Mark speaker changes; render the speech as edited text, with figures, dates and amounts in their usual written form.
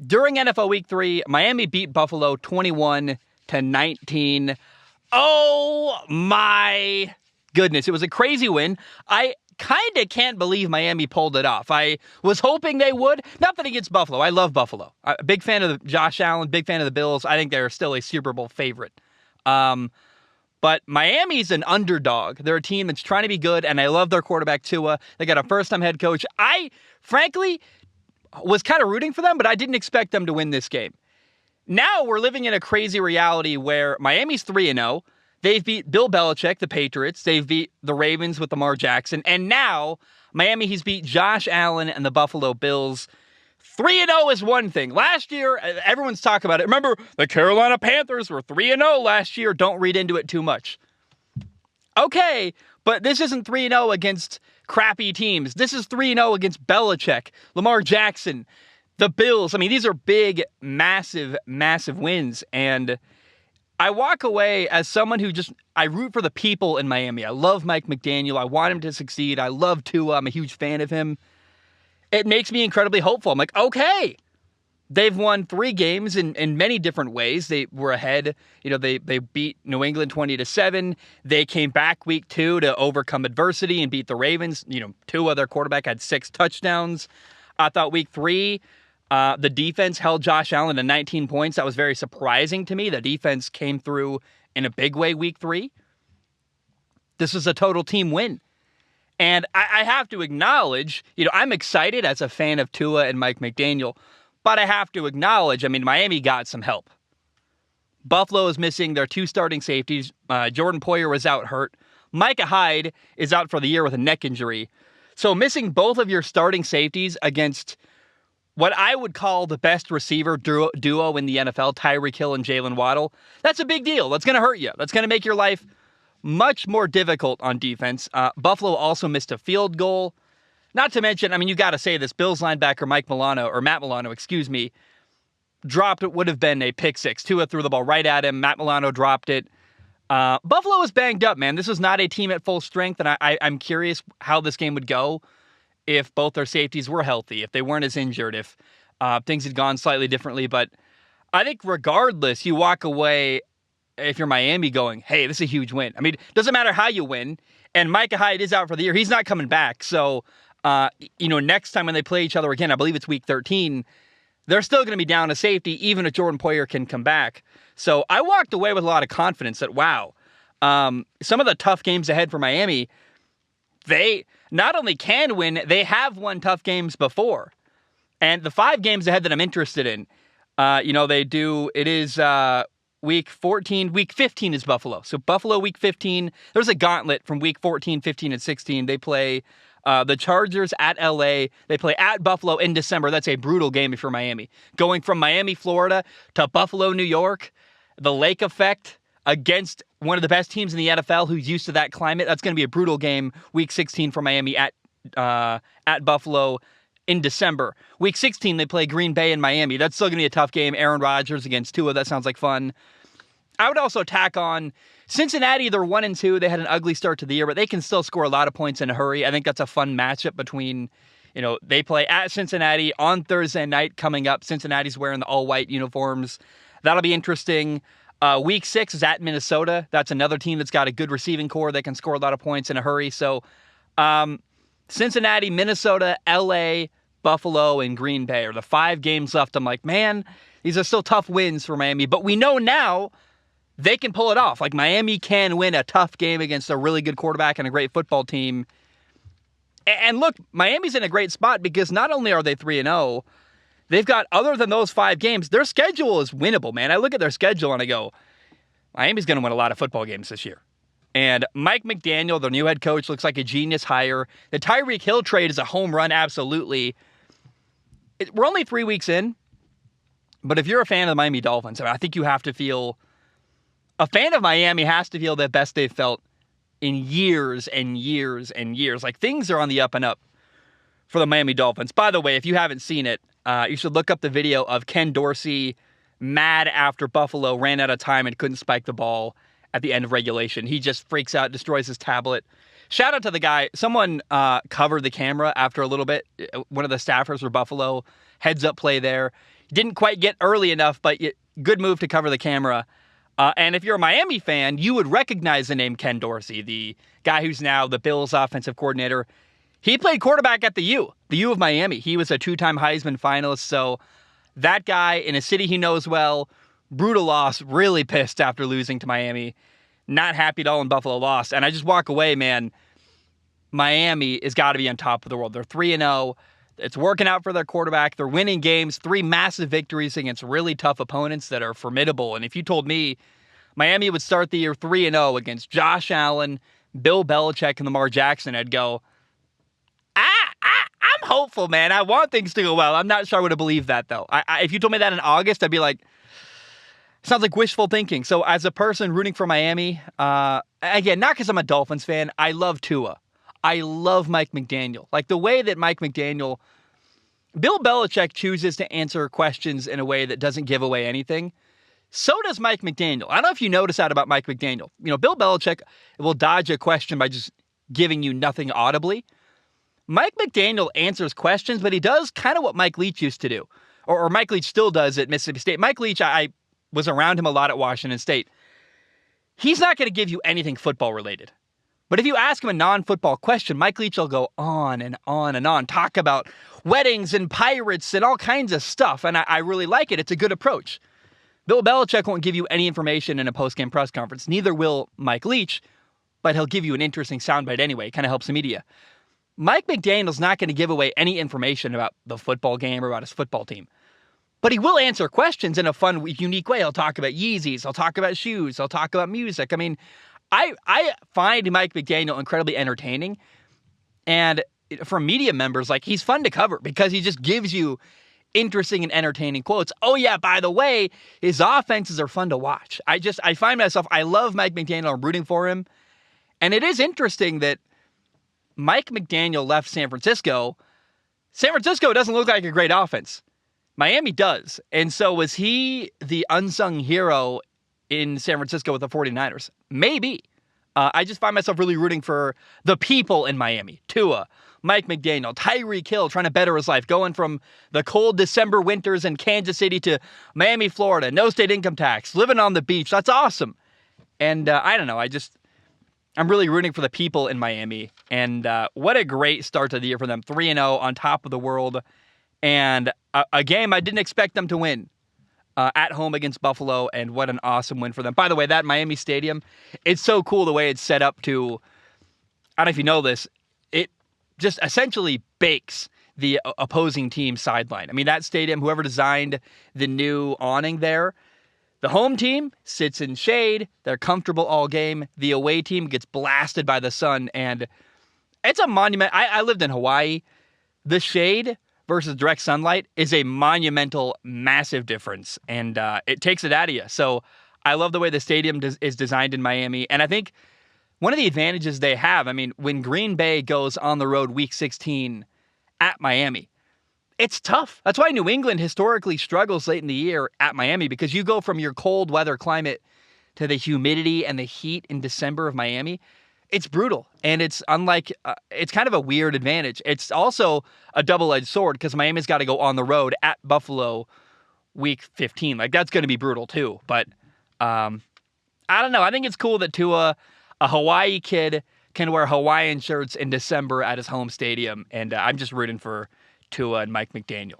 Speaker 1: During NFL Week 3, Miami beat Buffalo 21-19. Oh my goodness. It was a crazy win. I kind of can't believe Miami pulled it off. I was hoping they would. Nothing against Buffalo. I love Buffalo. Big fan of Josh Allen, big fan of the Bills. I think they're still a Super Bowl favorite. But Miami's an underdog. They're a team that's trying to be good, and I love their quarterback, Tua. They got a first-time head coach. I, frankly, was kind of rooting for them, but I didn't expect them to win this game. Now we're living in a crazy reality where Miami's 3-0. They've beat Bill Belichick, the Patriots. They've beat the Ravens with Lamar Jackson. And now Miami has beat Josh Allen and the Buffalo Bills. 3-0 is one thing. Last year, everyone's talking about it. Remember, the Carolina Panthers were 3-0 last year. Don't read into it too much. Okay, but this isn't 3-0 against crappy teams. This is 3-0 against Belichick, Lamar Jackson, the Bills. I mean, these are big, massive, massive wins. And I walk away as someone who I root for the people in Miami. I love Mike McDaniel. I want him to succeed. I love Tua. I'm a huge fan of him. It makes me incredibly hopeful. I'm like, okay, they've won 3 games in many different ways. They were ahead. They beat New England 20-7. They came back week 2 to overcome adversity and beat the Ravens. Tua, their quarterback, had 6 touchdowns. I thought week 3, the defense held Josh Allen to 19 points. That was very surprising to me. The defense came through in a big way week 3. This was a total team win. And I have to acknowledge, I'm excited as a fan of Tua and Mike McDaniel, but I have to acknowledge, Miami got some help. Buffalo is missing their 2 starting safeties. Jordan Poyer was out hurt. Micah Hyde is out for the year with a neck injury. So missing both of your starting safeties against what I would call the best receiver duo in the NFL, Tyreek Hill and Jalen Waddle, that's a big deal. That's going to hurt you. That's going to make your life much more difficult on defense. Buffalo also missed a field goal. Not to mention, you got to say this, Bills linebacker Matt Milano, dropped what would have been a pick 6. Tua threw the ball right at him. Matt Milano dropped it. Buffalo was banged up, man. This was not a team at full strength, and I'm curious how this game would go if both their safeties were healthy, if they weren't as injured, if things had gone slightly differently. But I think regardless, you walk away, if you're Miami, going, hey, this is a huge win. It doesn't matter how you win. And Micah Hyde is out for the year. He's not coming back. So, next time when they play each other again, I believe it's week 13, they're still going to be down to safety, even if Jordan Poyer can come back. So I walked away with a lot of confidence that, wow, some of the tough games ahead for Miami, they not only can win, they have won tough games before. And the 5 games ahead that I'm interested in, it is week 14. Week 15 is Buffalo. So Buffalo week 15, there's a gauntlet from week 14, 15, and 16. They play the Chargers at LA. They play at Buffalo in December. That's a brutal game if you're Miami. Going from Miami, Florida to Buffalo, New York, the lake effect against one of the best teams in the NFL who's used to that climate. That's going to be a brutal game, week 16 for Miami at Buffalo in December. Week 16, they play Green Bay and Miami. That's still going to be a tough game. Aaron Rodgers against Tua. That sounds like fun. I would also tack on Cincinnati. They're 1-2. They had an ugly start to the year, but they can still score a lot of points in a hurry. I think that's a fun matchup between, they play at Cincinnati on Thursday night coming up. Cincinnati's wearing the all-white uniforms. That'll be interesting. Week 6 is at Minnesota. That's another team that's got a good receiving core that can score a lot of points in a hurry. So Cincinnati, Minnesota, LA, Buffalo, and Green Bay are the 5 games left. I'm like, man, these are still tough wins for Miami. But we know now they can pull it off. Like, Miami can win a tough game against a really good quarterback and a great football team. And look, Miami's in a great spot because not only are they 3-0, they've got, other than those 5 games, their schedule is winnable, man. I look at their schedule and I go, Miami's going to win a lot of football games this year. And Mike McDaniel, their new head coach, looks like a genius hire. The Tyreek Hill trade is a home run, absolutely. We're only 3 weeks in, but if you're a fan of the Miami Dolphins, I think you have to feel, a fan of Miami has to feel the best they've felt in years and years and years. Like, things are on the up and up for the Miami Dolphins. By the way, if you haven't seen it, you should look up the video of Ken Dorsey mad after Buffalo ran out of time and couldn't spike the ball at the end of regulation. He just freaks out, destroys his tablet. Shout out to the guy. Someone covered the camera after a little bit. One of the staffers for Buffalo, heads up play there. Didn't quite get early enough, but good move to cover the camera. And if you're a Miami fan, you would recognize the name Ken Dorsey, the guy who's now the Bills offensive coordinator. He played quarterback at the U of Miami. He was a 2-time Heisman finalist. So that guy in a city he knows well, brutal loss, really pissed after losing to Miami. Not happy at all when Buffalo lost. And I just walk away, man. Miami has got to be on top of the world. They're 3-0. It's working out for their quarterback. They're winning games, 3 massive victories against really tough opponents that are formidable. And if you told me Miami would start the year 3-0 against Josh Allen, Bill Belichick, and Lamar Jackson, I'd go, I'm hopeful, man. I want things to go well. I'm not sure I would have believed that, though. If you told me that in August, I'd be like, sounds like wishful thinking. So as a person rooting for Miami, again, not because I'm a Dolphins fan, I love Tua. I love Mike McDaniel. Like the way that Bill Belichick chooses to answer questions in a way that doesn't give away anything. So does Mike McDaniel. I don't know if you notice that about Mike McDaniel. Bill Belichick will dodge a question by just giving you nothing audibly. Mike McDaniel answers questions, but he does kind of what Mike Leach used to do. Or Mike Leach still does at Mississippi State. Mike Leach, I was around him a lot at Washington State. He's not going to give you anything football related. But if you ask him a non-football question, Mike Leach will go on and on and on, talk about weddings and pirates and all kinds of stuff. And I really like it. It's a good approach. Bill Belichick won't give you any information in a post-game press conference. Neither will Mike Leach, but he'll give you an interesting soundbite anyway. It kind of helps the media. Mike McDaniel's not going to give away any information about the football game or about his football team. But he will answer questions in a fun, unique way. He'll talk about Yeezys. He'll talk about shoes. He'll talk about music. I mean, I find Mike McDaniel incredibly entertaining. And for media members, like, he's fun to cover because he just gives you interesting and entertaining quotes. Oh, yeah, by the way, his offenses are fun to watch. I find myself, I love Mike McDaniel. I'm rooting for him. And it is interesting that Mike McDaniel left San Francisco. San Francisco doesn't look like a great offense. Miami does. And so was he the unsung hero in San Francisco with the 49ers? Maybe. I just find myself really rooting for the people in Miami. Tua, Mike McDaniel, Tyreek Hill trying to better his life, going from the cold December winters in Kansas City to Miami, Florida, no state income tax, living on the beach. That's awesome. And I don't know. I'm really rooting for the people in Miami. And what a great start to the year for them. 3-0 on top of the world. And a game I didn't expect them to win at home against Buffalo. And what an awesome win for them. By the way, that Miami Stadium, it's so cool the way it's set up to, I don't know if you know this, it just essentially bakes the opposing team's sideline. I mean, that stadium, whoever designed the new awning there, the home team sits in shade. They're comfortable all game. The away team gets blasted by the sun. And it's a monument. I lived in Hawaii. The shade versus direct sunlight is a monumental, massive difference. And it takes it out of you. So I love the way the stadium is designed in Miami. And I think one of the advantages they have, I mean, when Green Bay goes on the road week 16 at Miami, it's tough. That's why New England historically struggles late in the year at Miami, because you go from your cold weather climate to the humidity and the heat in December of Miami. It's brutal. And it's unlike, it's kind of a weird advantage. It's also a double-edged sword because Miami's got to go on the road at Buffalo week 15. Like, that's going to be brutal too. But I don't know. I think it's cool that Tua, a Hawaii kid, can wear Hawaiian shirts in December at his home stadium. And I'm just rooting for Tua and Mike McDaniel.